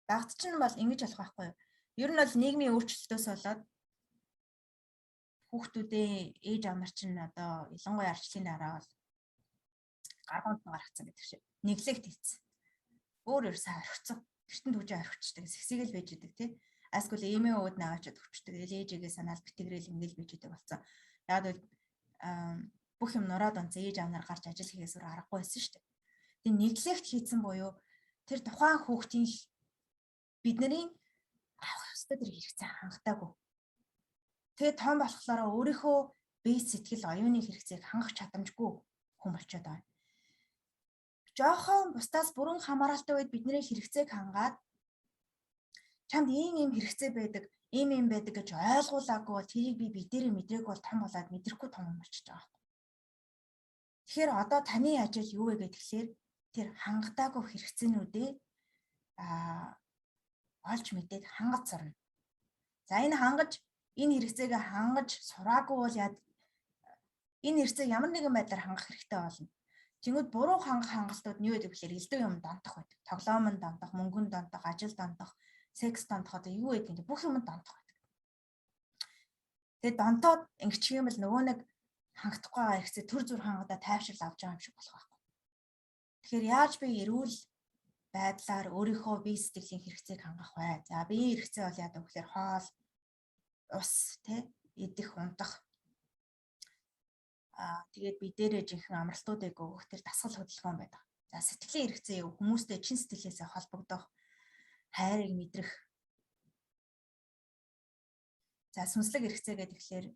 Багт чинь бол ингэж болох байхгүй юу? Ер нь бол нийгмийн өөрчлөлтөөс болоод хүүхдүүдээ ээж аав нар чинь одоо ялангуяа арчлалын дараа бол гаргуунд нь гаргацсан гэдэг шиг неглект хийсэн. Өөр сайн орхицсон. Эртэн түүжээ орхичдаг. Сэгсээгэл байж идэг тий. Айсгүйл эмээ өвд наваачаад хүчдэг. Ээжигээ санаал битгэрэл ингээл байж идэг болсон. Яг л бүх юм нураад онцсон ээж аав нар гарч ажил хийхээс өөр аргагүй байсан шүү дээ. Тэгээ неглект хийсэн буюу тэр тухайн хүүхдийн бидний авах ёстой тэр хэрэгцээ хангалтаагүй. Тэгээ том болохоор өөрийнхөө бие сэтгэл оюуны хэрэгцээг хангах чадамжгүй хүн болчиход байна. Жохон бусдаас бүрэн хамааралтай үед бидний хэрэгцээг хангаад чамд ийм хэрэгцээ байдаг, ийм байдаг гэж ойлгуулаагүй бол тэрийг би дээрээ мэдрээгүй бол том болоод мэдрэхгүй том болчихж байгаа. Тэгэхээр одоо таны ажил юу вэ гэхээр тэр хангалтаагүй хэрэгцээнүүдээ олж мэдээд хангаж сурна. За энэ хэрэгцээг хангаж сураагүй бол энэ хэрэгцээг ямар нэгэн байдлаар хангах хэрэгтэй болно. Тэнгүүд буруу хангалтууд нь юу гэдэг вэ гэхээр элдв юм донтох байдаг. Тоглоомонд донтох, мөнгөнд донтох, ажил донтох, секс донтох одоо юу гэдэг вэ? Бүх юмд донтох байдаг. Тэгээд донтоод ингэчих юм бол нөгөө нэг хангахгүй байгаа хэрэгцээ төр зүр хангадаа тайвшрал авч байгаа юм шиг болох байхгүй. Тэгэхээр яаж би эрүүл байдлаар өөрийнхөө бие сэтгэлийн хэрэгцээг хангах вэ? За биеийн хэрэгцээ бол яадаг вэ гэхээр хоол, ус, идэх, унтах. Тэгээд би дээрээ жинхэнэ амралтуудыг өгөх тэр дасгал хөдөлгөөн байдаг. За сэтгэлийн хэрэгцээ юу? Хүмүүстэй чин сэтгэлээсээ холбогдох, хайрыг мэдрэх. За сүнслэг хэрэгцээ гэхээр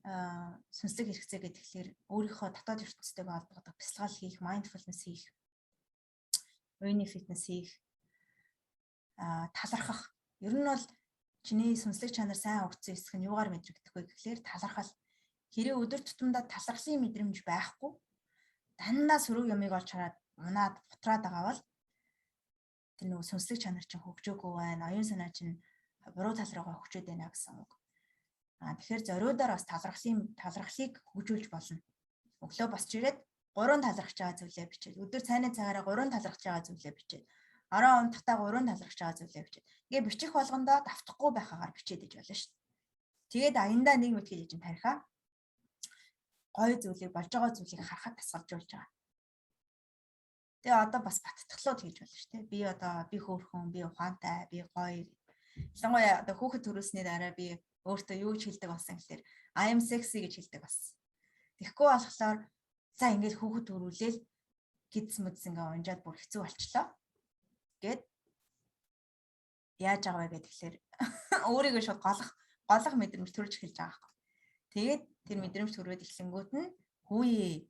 өөрийнхөө дотоод ертөнцтэйгээ холбогдох, бясалгал хийх, mindfulness хийх, уяны фитнес хийх, талархах. Ер нь бол чиний сүнслэг чанар сайн өгсөн эсэх нь юугаар мэдрэгдэх вэ гэхээр талархал. Хэрэг өдөр тутамдаа талархлын мэдрэмж байхгүй, дандаа сөрөг юмыг олж хараад унаад бутраад байгаа бол тэр нөгөө сүнслэг чанар чинь хөгжөөгүй байна. Оюун санаа чинь буруу тал руугаа хөгжөөд байна гэсэн үг. Тэгэхээр зориудаар бас талархлыг хөгжүүлж болно. Өглөө босч ирээд 3 талархж байгаа зүйлээ бичээд, өдөр цайны цагаараа 3 талархж байгаа зүйлээ бичээд, орой унтахтаа 3 талархж байгаа зүйлээ бичээд. Тэгээ бичих болгондоо давтахгүй байхаагаар бичээд иж болно шүү дээ. Тэгээд аяндаа нэг мэт хийж тарихаа гой зүйлийг болж байгаа зүйлийг харахад тасгалжуулж байгаа. Тэгээ одоо бас баттгалууд хийж болно шүү дээ. Би хөөрхөн, би ухаантай, би гоё. Ялангуяа одоо хүүхэд төрүүлснээр арай би өөртөө юу ч хэлдэг болсон гэхээр I am sexy гэж хэлдэг бас. Тэгэхгүй болохоор за ингээд хүүхэд төрүүлээл гидс мэдс ингээ унжаад бүр хэцүү болчлоо. Гэт яаж байгаа вэ гэхээр өөрийгөө шууд голох мэдрэмж төрж эхэлж байгаа хэрэг. Тэгээд тэр мэдрэмж төрөөд эхлэнгүүт нь хөөе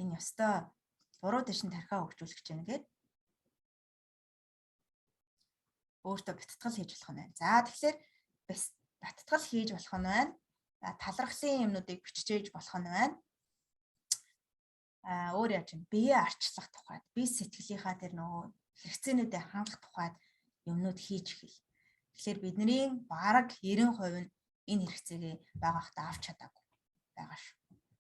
энэ ёстой буруу дэшин тархиа хөгжүүлэх гэж байна гэд өөртөө бяцтгал хийж болох нь байна. За тэгэхээр бяцтгал хийж болох нь байна. Талархлын юмнуудыг биччихээж болох нь байна. Өөр яаж юм бие арчлах тухайд, бие сэтгэлийнхаа тэр нөгөө хэрэгцээнүүдэд хангах тухайд юмнууд хийж эхэл. Тэгэхээр бидний бараг 90% нь энэ хэрэгцээгээ байгаагтаа авч чадаагүй байгаа шүү.